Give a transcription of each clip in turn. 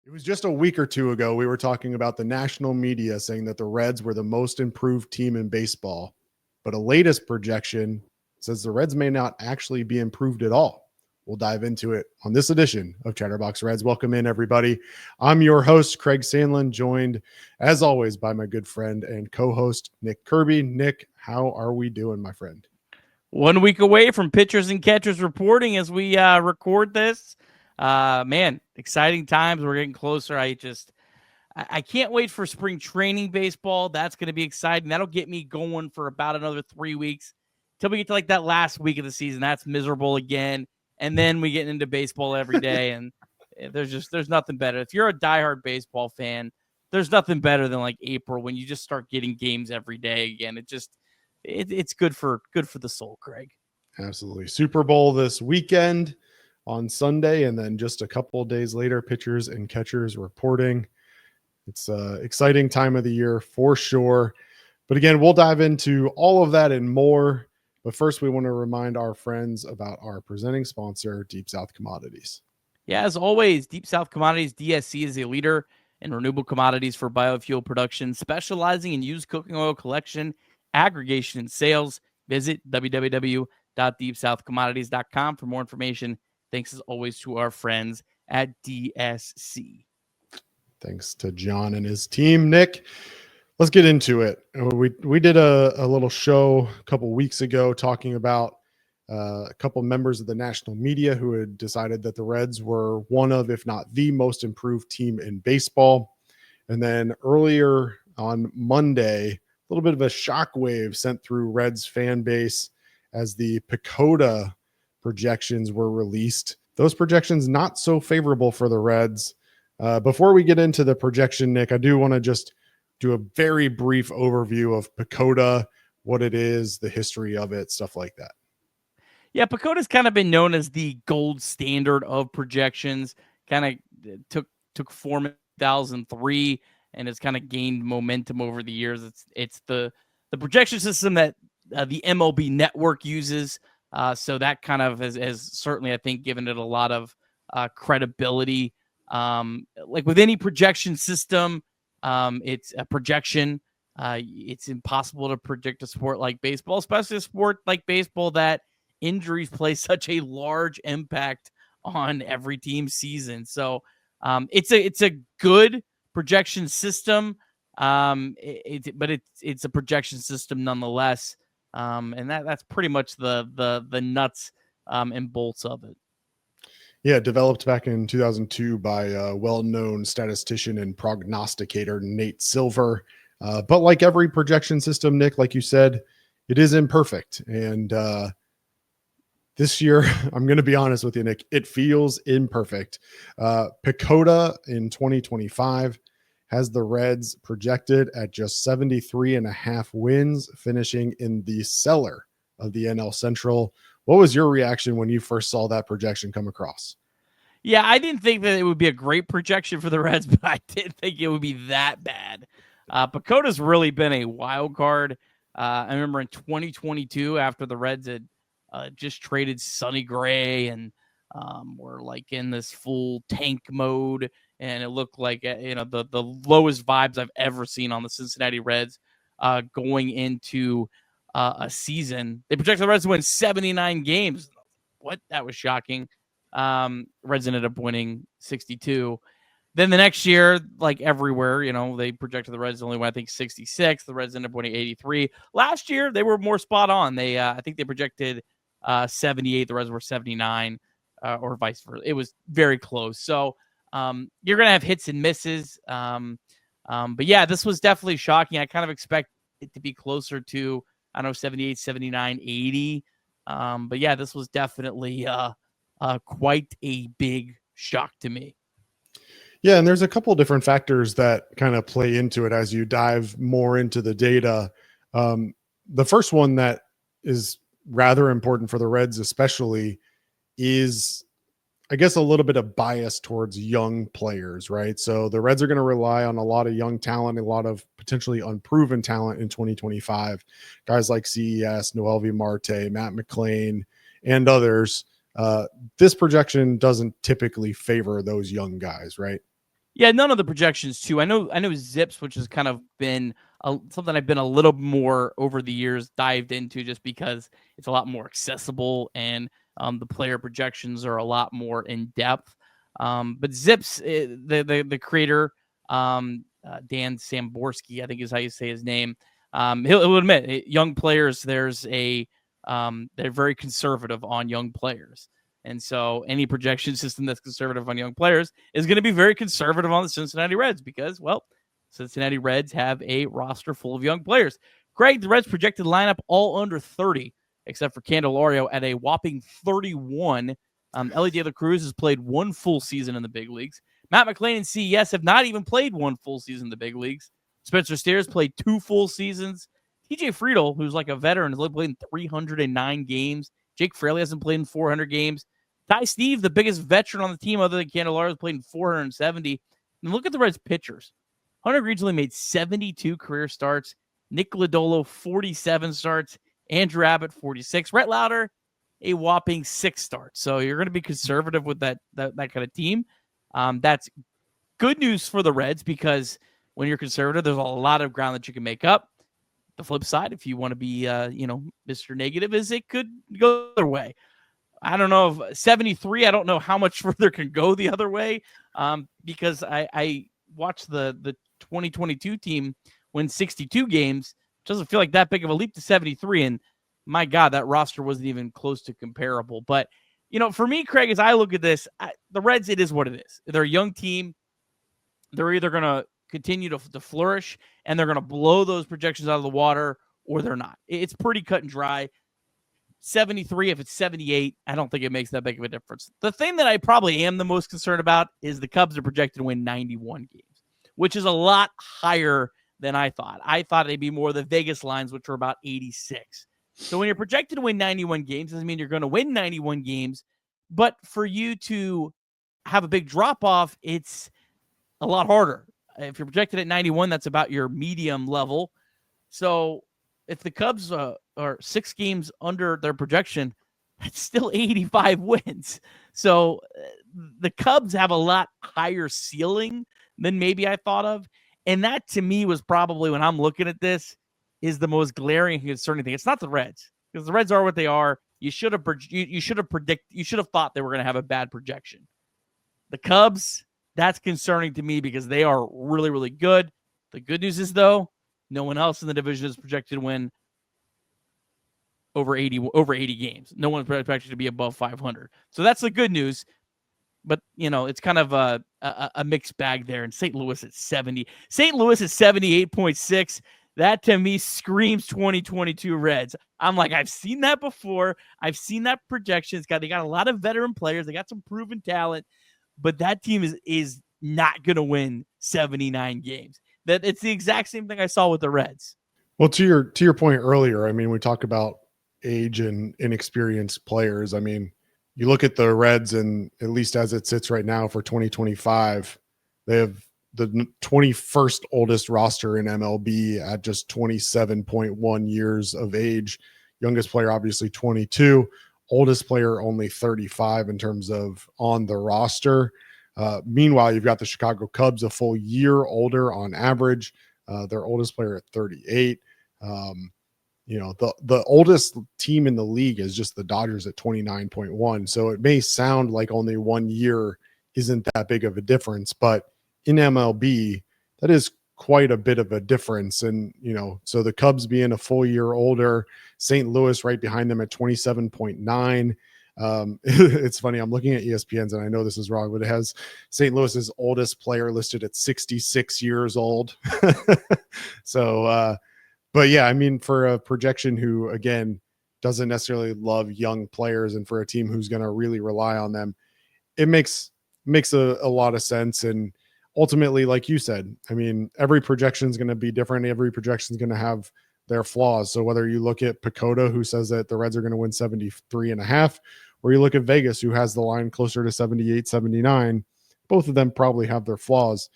It was just a week or two ago, we were talking about the national media saying that the Reds were the most improved team in baseball. But a latest projection says the Reds may not actually be improved at all. We'll dive into it on this edition of Chatterbox Reds. Welcome in, everybody. I'm your host, Craig Sandlin, joined, as always, by my good friend and co-host, Nick Kirby. Nick, how are we doing, my friend? 1 week away from pitchers and catchers reporting as we record this. Man, exciting times. We're getting closer. I can't wait for spring training baseball. That's going to be exciting. That'll get me going for about another 3 weeks till we get to like that last week of the season. That's miserable again. And then we get into baseball every day. And there's nothing better. If you're a diehard baseball fan, there's nothing better than like April when you just start getting games every day again. It's good for the soul, Craig. Absolutely. Super Bowl this weekend on Sunday, and then just a couple of days later, pitchers and catchers reporting. It's an exciting time of the year for sure. But again, we'll dive into all of that and more. But first, we want to remind our friends about our presenting sponsor, Deep South Commodities. Yeah, as always, Deep South Commodities, DSC, is a leader in renewable commodities for biofuel production, specializing in used cooking oil collection, aggregation, and sales. Visit www.deepsouthcommodities.com for more information. Thanks as always to our friends at DSC. Thanks to John and his team. Nick, let's get into it. We did a little show a couple weeks ago talking about a couple members of the national media who had decided that the Reds were one of, if not the most improved team in baseball. And then earlier on Monday, a little bit of a shockwave sent through Reds fan base as the Pecota projections were released. Those projections not so favorable for the Reds. Before we get into the projection, Nick, I do want to just do a very brief overview of Pecota, what it is, the history of it, stuff like that. Yeah, Pecota's kind of been known as the gold standard of projections. Kind of took form in 2003 and has kind of gained momentum over the years. It's the projection system that the MLB network uses. So that kind of has certainly, I think, given it a lot of credibility. Like with any projection system, it's a projection. It's impossible to predict a sport like baseball, especially a sport like baseball that injuries play such a large impact on every team's season. So it's a good projection system, but it's a projection system nonetheless. And that's pretty much the nuts and bolts of it. Yeah, developed back in 2002 by a well-known statistician and prognosticator, Nate Silver. But like every projection system, Nick, like you said, it is imperfect. And this year, I'm going to be honest with you, Nick, it feels imperfect. Pecota in 2025 has the Reds projected at just 73.5 wins, finishing in the cellar of the NL Central. What was your reaction when you first saw that projection come across? Yeah, I didn't think that it would be a great projection for the Reds, but I didn't think it would be that bad. Pecota's really been a wild card. I remember in 2022, after the Reds had just traded Sonny Gray and were like in this full tank mode, and it looked like the lowest vibes I've ever seen on the Cincinnati Reds going into a season. They projected the Reds to win 79 games. What? That was shocking. Reds ended up winning 62. Then the next year, like everywhere, they projected the Reds only won, I think, 66. The Reds ended up winning 83. Last year, they were more spot on. They, I think they projected 78. The Reds were 79, or vice versa. It was very close. So you're going to have hits and misses. But yeah, this was definitely shocking. I kind of expect it to be closer to, 78, 79, 80. But yeah, this was definitely quite a big shock to me. Yeah, and there's a couple of different factors that kind of play into it as you dive more into the data. The first one that is rather important for the Reds especially is, I guess, a little bit of bias towards young players, right? So the Reds are going to rely on a lot of young talent, a lot of potentially unproven talent in 2025. Guys like CES, Noelvi Marte, Matt McClain, and others. This projection doesn't typically favor those young guys, right? Yeah, none of the projections too. I know Zips, which has kind of been something I've been a little more over the years dived into, just because it's a lot more accessible and the player projections are a lot more in depth. But Zips, the creator, Dan Samborski, I think is how you say his name. He'll admit young players. They're very conservative on young players. And so any projection system that's conservative on young players is going to be very conservative on the Cincinnati Reds because, well, Cincinnati Reds have a roster full of young players. Craig, the Reds projected lineup all under 30, except for Candelario at a whopping 31. Ellie De La Cruz has played one full season in the big leagues. Matt McLain and CES have not even played one full season in the big leagues. Spencer Steers played 2 full seasons. TJ Friedel, who's like a veteran, has played in 309 games. Jake Fraley hasn't played in 400 games. Ty Steve, the biggest veteran on the team other than Candelario, has played in 470. And look at the Reds pitchers. Hunter Greasley made 72 career starts. Nick Lodolo, 47 starts. Andrew Abbott, 46. Rhett Lauder, a whopping 6 starts. So you're going to be conservative with that kind of team. That's good news for the Reds because when you're conservative, there's a lot of ground that you can make up. The flip side, if you want to be, Mr. Negative, is it could go the other way. I don't know if 73, I don't know how much further can go the other way because I watched the 2022 team win 62 games. It doesn't feel like that big of a leap to 73. And my God, that roster wasn't even close to comparable. But, for me, Craig, as I look at this, the Reds, it is what it is. They're a young team. They're either going to continue to flourish and they're going to blow those projections out of the water or they're not. It's pretty cut and dry. 73, if it's 78, I don't think it makes that big of a difference. The thing that I probably am the most concerned about is the Cubs are projected to win 91 games, which is a lot higher than I thought. I thought they'd be more the Vegas lines, which were about 86. So when you're projected to win 91 games, doesn't mean you're going to win 91 games. But for you to have a big drop-off, it's a lot harder. If you're projected at 91, that's about your medium level. So if the Cubs are 6 games under their projection, that's still 85 wins. So the Cubs have a lot higher ceiling than maybe I thought of. And that to me was probably, when I'm looking at this, is the most glaring and concerning thing. It's not the Reds, because the Reds are what they are. You should have thought they were going to have a bad projection. The Cubs, that's concerning to me because they are really, really good. The good news is, though, no one else in the division is projected to win over 80 games. No one's projected to be above 500. So that's the good news. But, it's kind of a mixed bag there. And St. Louis at 70. St. Louis at 78.6. That, to me, screams 2022 Reds. I'm like, I've seen that before. I've seen that projection. They got a lot of veteran players. They got some proven talent. But that team is not going to win 79 games. That it's the exact same thing I saw with the Reds. Well, to your point earlier, I mean, we talk about age and inexperienced players. I mean, you look at the Reds, and at least as it sits right now for 2025, they have the 21st oldest roster in MLB at just 27.1 years of age. Youngest player, obviously 22. Oldest player, only 35 in terms of on the roster. Meanwhile, you've got the Chicago Cubs, a full year older on average. Their oldest player at 38. The oldest team in the league is just the Dodgers at 29.1. So it may sound like only 1 year isn't that big of a difference, but in MLB, that is quite a bit of a difference. And, so the Cubs being a full year older, St. Louis right behind them at 27.9. It's funny. I'm looking at ESPN's, and I know this is wrong, but it has St. Louis's oldest player listed at 66 years old. So, but yeah, I mean, for a projection who, again, doesn't necessarily love young players, and for a team who's going to really rely on them, it makes a lot of sense. And ultimately, like you said, I mean, every projection is going to be different. Every projection is going to have their flaws. So whether you look at Pecota, who says that the Reds are going to win 73.5, or you look at Vegas, who has the line closer to 78, 79, both of them probably have their flaws.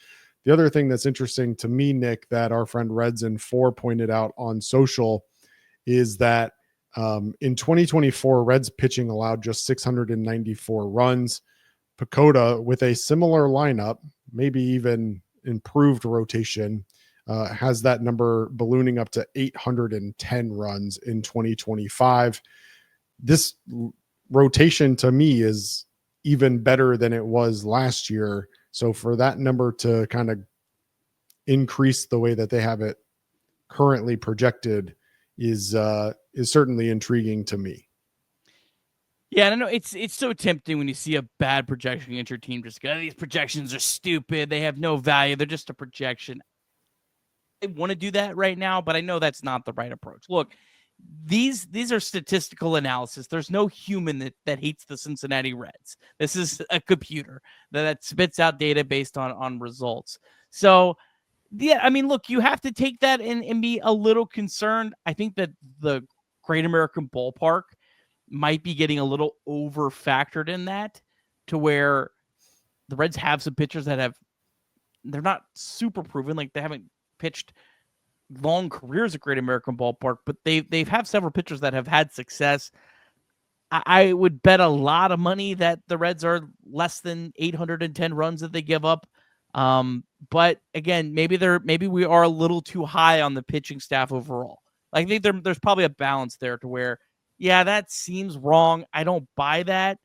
The other thing that's interesting to me, Nick, that our friend Reds4 pointed out on social is that in 2024, Reds pitching allowed just 694 runs. Pecota, with a similar lineup, maybe even improved rotation, has that number ballooning up to 810 runs in 2025. This rotation to me is even better than it was last year. So for that number to kind of increase the way that they have it currently projected is certainly intriguing to me. Yeah, I don't know. It's so tempting when you see a bad projection against your team. Just go, these projections are stupid. They have no value. They're just a projection. I want to do that right now, but I know that's not the right approach. Look, these are statistical analysis. There's no human that hates the Cincinnati Reds. This is a computer that spits out data based on results. So, yeah, I mean, look, you have to take that and be a little concerned. I think that the Great American Ballpark might be getting a little over factored in that, to where the Reds have some pitchers that they're not super proven. Like, they haven't pitched long careers at Great American Ballpark, but they've have several pitchers that have had success. I would bet a lot of money that the Reds are less than 810 runs that they give up. But again, maybe we are a little too high on the pitching staff overall. I think there's probably a balance there to where, yeah, that seems wrong. I don't buy that.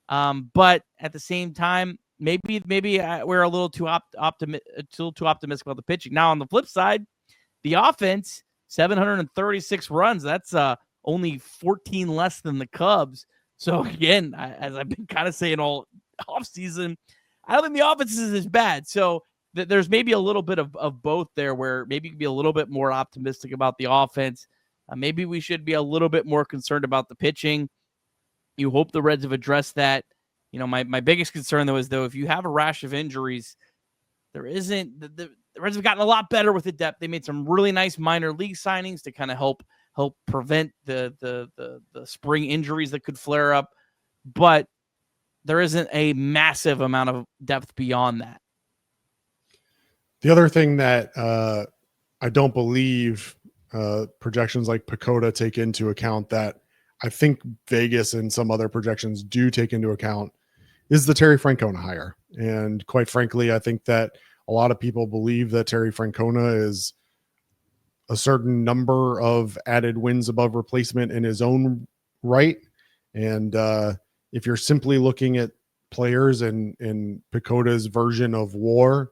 But at the same time, maybe we're a little too optimistic about the pitching. Now, on the flip side, the offense, 736 runs. That's only 14 less than the Cubs. So again, as I've been kind of saying all offseason, I don't think the offense is as bad. So there's maybe a little bit of both there, where maybe you can be a little bit more optimistic about the offense. Maybe we should be a little bit more concerned about the pitching. You hope the Reds have addressed that. You know, my biggest concern, though, is if you have a rash of injuries, there isn't the Reds have gotten a lot better with the depth. They made some really nice minor league signings to kind of help prevent the spring injuries that could flare up, but there isn't a massive amount of depth beyond that. The other thing that I don't believe projections like Pecota take into account, that I think Vegas and some other projections do take into account, is the Terry Francona hire. And quite frankly, I think that a lot of people believe that Terry Francona is a certain number of added wins above replacement in his own right. And if you're simply looking at players in Pecota's version of WAR,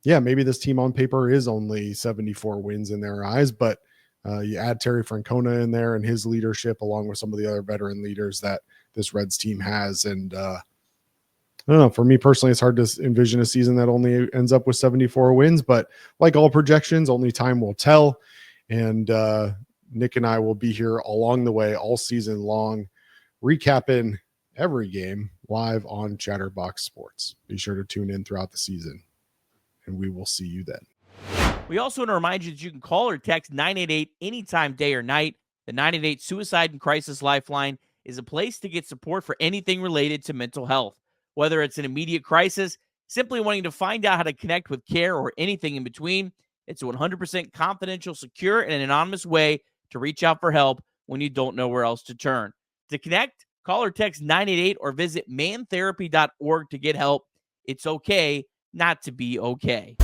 yeah, maybe this team on paper is only 74 wins in their eyes, but you add Terry Francona in there and his leadership, along with some of the other veteran leaders that this Reds team has. And I don't know, for me personally, it's hard to envision a season that only ends up with 74 wins, but like all projections, only time will tell. And Nick and I will be here along the way all season long, recapping every game live on Chatterbox Sports. Be sure to tune in throughout the season, and we will see you then. We also want to remind you that you can call or text 988 anytime, day or night. The 988 Suicide and Crisis Lifeline is a place to get support for anything related to mental health. Whether it's an immediate crisis, simply wanting to find out how to connect with care, or anything in between, it's a 100% confidential, secure, and anonymous way to reach out for help when you don't know where else to turn. To connect, call or text 988 or visit mantherapy.org to get help. It's okay not to be okay.